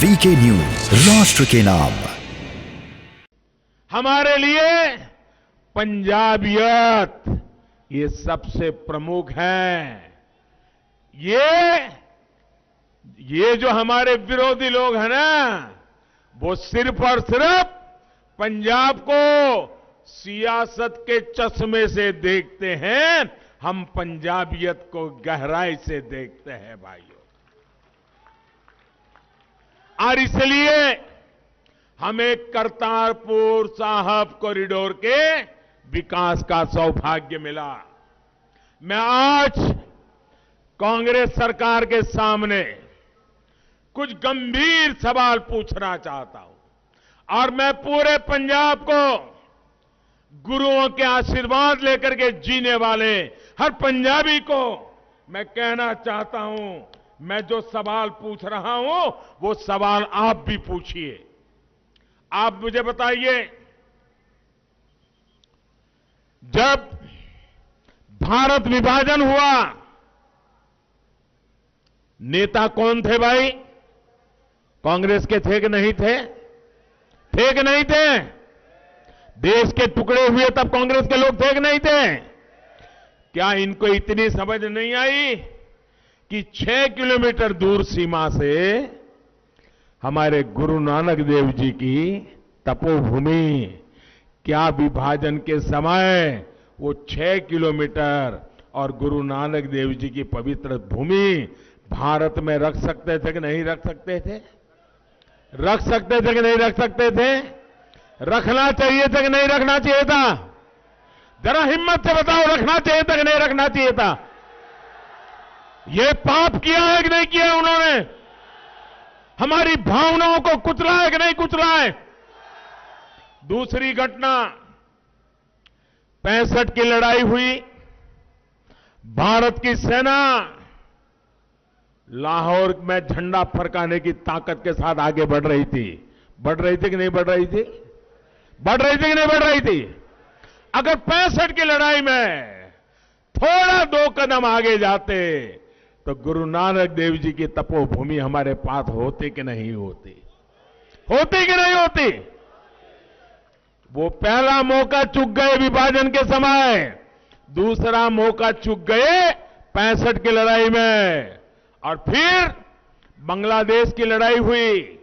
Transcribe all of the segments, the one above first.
VK news, राष्ट्र के नाम। हमारे लिए पंजाबियत ये सबसे प्रमुख है। ये जो हमारे विरोधी लोग हैं ना, वो सिर्फ और सिर्फ पंजाब को सियासत के चश्मे से देखते हैं। हम पंजाबियत को गहराई से देखते हैं भाइयों। और इसलिए हमें करतारपुर साहिब कॉरिडोर के विकास का सौभाग्य मिला। मैं आज कांग्रेस सरकार के सामने कुछ गंभीर सवाल पूछना चाहता हूं और मैं पूरे पंजाब को गुरुओं के आशीर्वाद लेकर के जीने वाले हर पंजाबी को मैं कहना चाहता हूं, मैं जो सवाल पूछ रहा हूं वो सवाल आप भी पूछिए। आप मुझे बताइए, जब भारत विभाजन हुआ, नेता कौन थे भाई? कांग्रेस के थे कि नहीं थे? थे कि नहीं थे? देश के टुकड़े हुए तब कांग्रेस के लोग थे कि नहीं थे? क्या इनको इतनी समझ नहीं आई कि 6 किलोमीटर दूर सीमा से हमारे गुरु नानक देव जी की तपोभूमि, क्या विभाजन के समय वो 6 किलोमीटर और गुरु नानक देव जी की पवित्र भूमि भारत में रख सकते थे कि नहीं रख सकते थे? रख सकते थे कि नहीं रख सकते थे? रखना चाहिए था कि नहीं रखना चाहिए था? जरा हिम्मत से बताओ, रखना चाहिए था कि नहीं रखना चाहिए था? ये पाप किया है कि नहीं किया उन्होंने? हमारी भावनाओं को कुचला है कि नहीं कुचला है? दूसरी घटना, 65 की लड़ाई हुई, भारत की सेना लाहौर में झंडा फरकाने की ताकत के साथ आगे बढ़ रही थी। बढ़ रही थी कि नहीं बढ़ रही थी? बढ़ रही थी कि नहीं बढ़ रही थी? अगर 65 की लड़ाई में थोड़ा 2 कदम आगे जाते तो गुरु नानक देव जी की तपोभूमि हमारे पास होती कि नहीं होती? होती कि नहीं होती? वो पहला मौका चूक गए विभाजन के समय, दूसरा मौका चूक गए 65 की लड़ाई में, और फिर बांग्लादेश की लड़ाई हुई।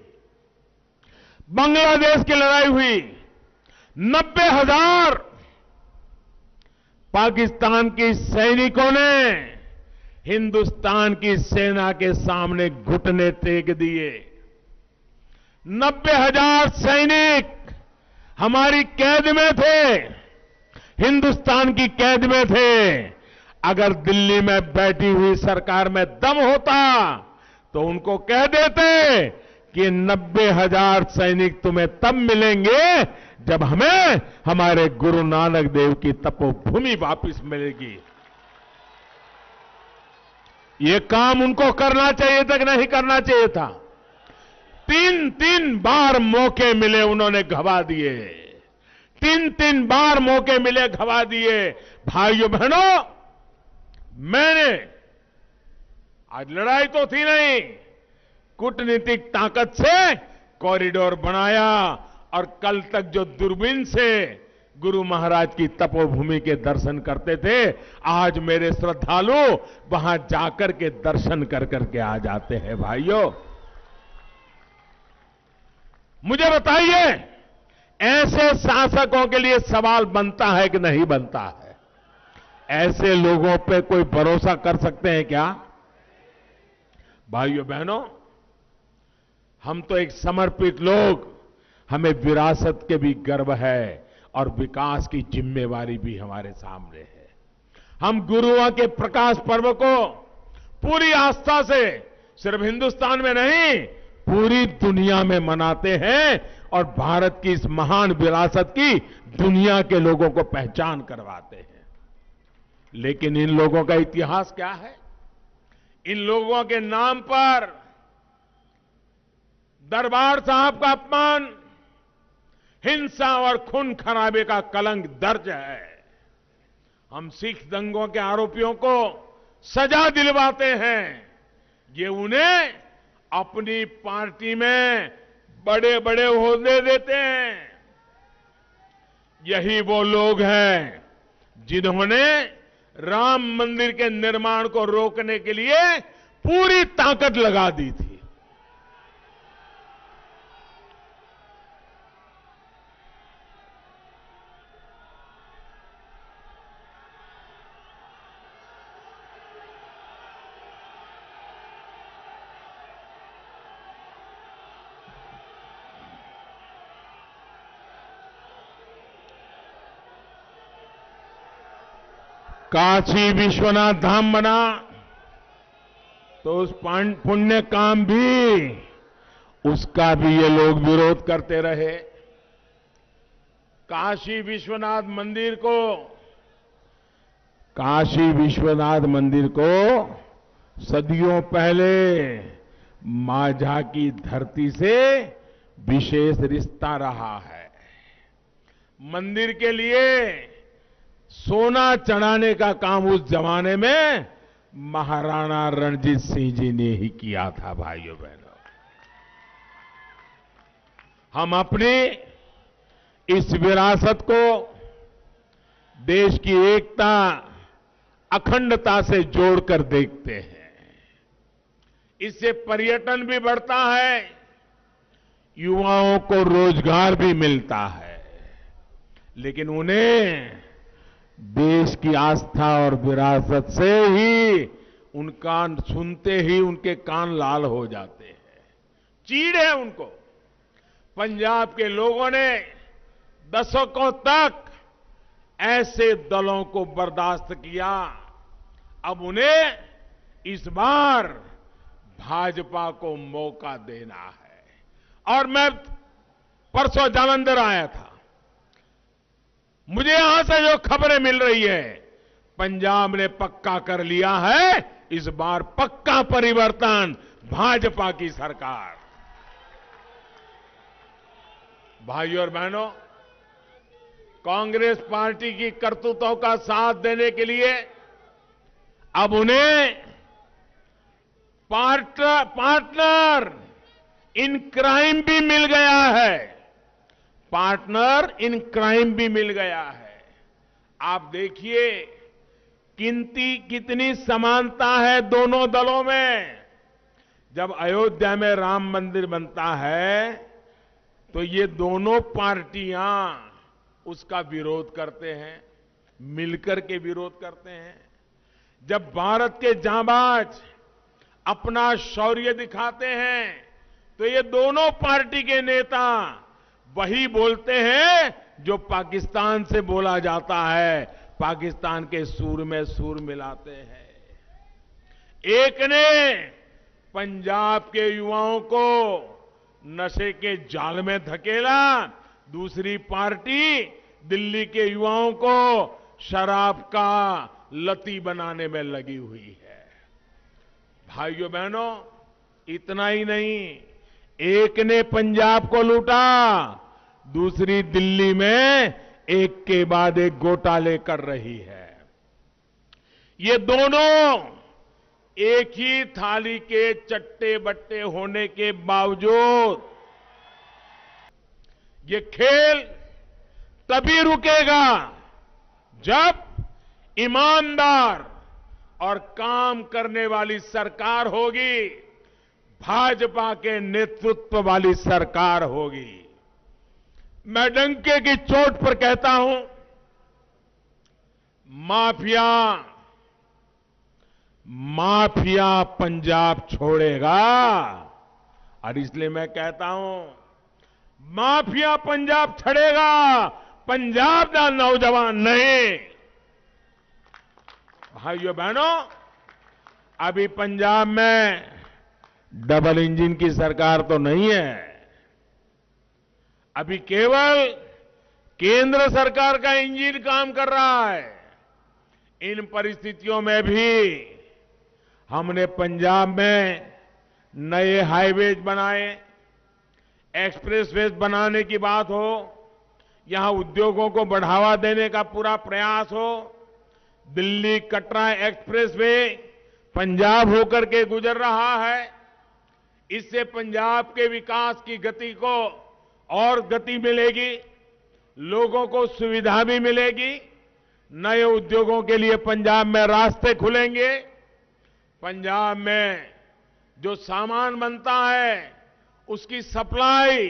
बांग्लादेश की लड़ाई हुई, 90,000 पाकिस्तान के सैनिकों ने हिंदुस्तान की सेना के सामने घुटने टेक दिए। 90,000 सैनिक हमारी कैद में थे, हिंदुस्तान की कैद में थे। अगर दिल्ली में बैठी हुई सरकार में दम होता तो उनको कह देते कि 90,000 सैनिक तुम्हें तब मिलेंगे जब हमें हमारे गुरु नानक देव की तपोभूमि वापस मिलेगी। ये काम उनको करना चाहिए था कि नहीं करना चाहिए था? 3 बार मौके मिले, उन्होंने गवा दिए। 3 बार मौके मिले, गवा दिए। भाइयों बहनों, मैंने आज लड़ाई तो थी नहीं, कूटनीतिक ताकत से कॉरिडोर बनाया और कल तक जो दूरबीन से गुरु महाराज की तपोभूमि के दर्शन करते थे, आज मेरे श्रद्धालु वहां जाकर के दर्शन कर करके आ जाते हैं। भाइयों, मुझे बताइए, ऐसे शासकों के लिए सवाल बनता है कि नहीं बनता है? ऐसे लोगों पे कोई भरोसा कर सकते हैं क्या? भाइयों बहनों, हम तो एक समर्पित लोग, हमें विरासत के भी गर्व है और विकास की जिम्मेवारी भी हमारे सामने है। हम गुरुओं के प्रकाश पर्व को पूरी आस्था से सिर्फ हिंदुस्तान में नहीं, पूरी दुनिया में मनाते हैं और भारत की इस महान विरासत की दुनिया के लोगों को पहचान करवाते हैं। लेकिन इन लोगों का इतिहास क्या है? इन लोगों के नाम पर दरबार साहब का अपमान, हिंसा और खून खराबे का कलंक दर्ज है। हम सिख दंगों के आरोपियों को सजा दिलवाते हैं, ये उन्हें अपनी पार्टी में बड़े बड़े ओहदे देते हैं। यही वो लोग हैं जिन्होंने राम मंदिर के निर्माण को रोकने के लिए पूरी ताकत लगा दी थी। काशी विश्वनाथ धाम बना तो उस पुण्य काम भी, उसका भी ये लोग विरोध करते रहे। काशी विश्वनाथ मंदिर को सदियों पहले माझा की धरती से विशेष रिश्ता रहा है। मंदिर के लिए सोना चढ़ाने का काम उस जमाने में महाराणा रणजीत सिंह जी ने ही किया था। भाइयों बहनों, हम अपनी इस विरासत को देश की एकता, अखंडता से जोड़कर देखते हैं। इससे पर्यटन भी बढ़ता है, युवाओं को रोजगार भी मिलता है, लेकिन उन्हें देश की आस्था और विरासत से ही उनका सुनते ही उनके कान लाल हो जाते हैं, चीड़ है उनको। पंजाब के लोगों ने दशकों तक ऐसे दलों को बर्दाश्त किया, अब उन्हें इस बार भाजपा को मौका देना है। और मैं परसों जालंधर आया था, मुझे यहां से जो खबरें मिल रही है, पंजाब ने पक्का कर लिया है इस बार पक्का परिवर्तन, भाजपा की सरकार। भाइयों और बहनों, कांग्रेस पार्टी की करतूतों का साथ देने के लिए अब उन्हें पार्टनर इन क्राइम भी मिल गया है। पार्टनर इन क्राइम भी मिल गया है। आप देखिए कितनी समानता है दोनों दलों में। जब अयोध्या में राम मंदिर बनता है तो ये दोनों पार्टियां उसका विरोध करते हैं, मिलकर के विरोध करते हैं। जब भारत के जांबाज अपना शौर्य दिखाते हैं तो ये दोनों पार्टी के नेता वही बोलते हैं जो पाकिस्तान से बोला जाता है, पाकिस्तान के सूर में सूर मिलाते हैं। एक ने पंजाब के युवाओं को नशे के जाल में धकेला, दूसरी पार्टी दिल्ली के युवाओं को शराब का लती बनाने में लगी हुई है। भाइयों बहनों, इतना ही नहीं, एक ने पंजाब को लूटा, दूसरी दिल्ली में एक के बाद एक घोटाले कर रही है। ये दोनों एक ही थाली के चट्टे बट्टे होने के बावजूद ये खेल तभी रुकेगा जब ईमानदार और काम करने वाली सरकार होगी, भाजपा के नेतृत्व वाली सरकार होगी। मैं डंके की चोट पर कहता हूं, माफिया पंजाब छोड़ेगा। और इसलिए मैं कहता हूं, माफिया पंजाब छड़ेगा, पंजाब का नौजवान नहीं। भाइयों बहनों, अभी पंजाब में डबल इंजन की सरकार तो नहीं है, अभी केवल केंद्र सरकार का इंजन काम कर रहा है। इन परिस्थितियों में भी हमने पंजाब में नए हाईवेज बनाए, एक्सप्रेसवेज बनाने की बात हो, यहां उद्योगों को बढ़ावा देने का पूरा प्रयास हो। दिल्ली कटरा एक्सप्रेसवे पंजाब होकर के गुजर रहा है। इससे पंजाब के विकास की गति को और गति मिलेगी, लोगों को सुविधा भी मिलेगी, नए उद्योगों के लिए पंजाब में रास्ते खुलेंगे। पंजाब में जो सामान बनता है उसकी सप्लाई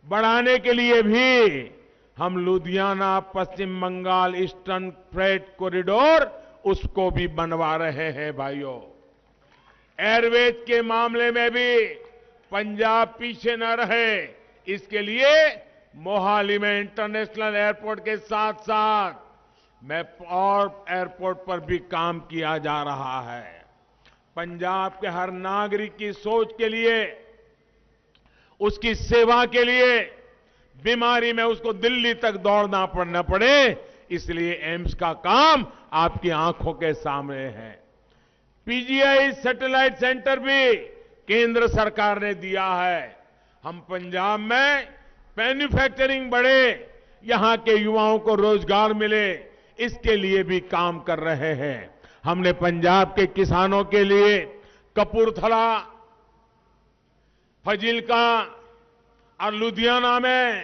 बढ़ाने के लिए भी हम लुधियाना, पश्चिम बंगाल, ईस्टर्न फ्रेट कॉरिडोर उसको भी बनवा रहे हैं भाइयों। एयरवेज के मामले में भी पंजाब पीछे न रहे, इसके लिए मोहाली में इंटरनेशनल एयरपोर्ट के साथ साथ में और एयरपोर्ट पर भी काम किया जा रहा है। पंजाब के हर नागरिक की सोच के लिए, उसकी सेवा के लिए, बीमारी में उसको दिल्ली तक दौड़ना न पड़े, इसलिए एम्स का काम आपकी आंखों के सामने है। पीजीआई सैटेलाइट सेंटर भी केंद्र सरकार ने दिया है। हम पंजाब में मैन्युफैक्चरिंग बढ़े, यहां के युवाओं को रोजगार मिले, इसके लिए भी काम कर रहे हैं। हमने पंजाब के किसानों के लिए कपूरथला, फजिल्का और लुधियाना में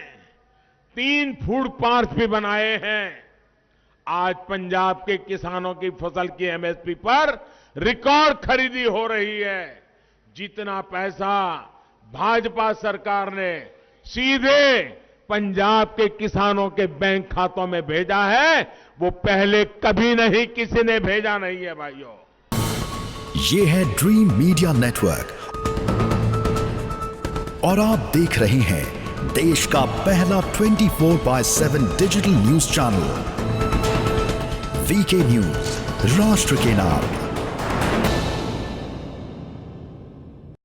3 फूड पार्क भी बनाए हैं। आज पंजाब के किसानों की फसल की एमएसपी पर रिकॉर्ड खरीदी हो रही है। जितना पैसा भाजपा सरकार ने सीधे पंजाब के किसानों के बैंक खातों में भेजा है, वो पहले कभी नहीं किसी ने भेजा नहीं है भाइयों। ये है ड्रीम मीडिया नेटवर्क और आप देख रहे हैं देश का पहला 24/7 digital news channel VK news, राष्ट्र के नाम।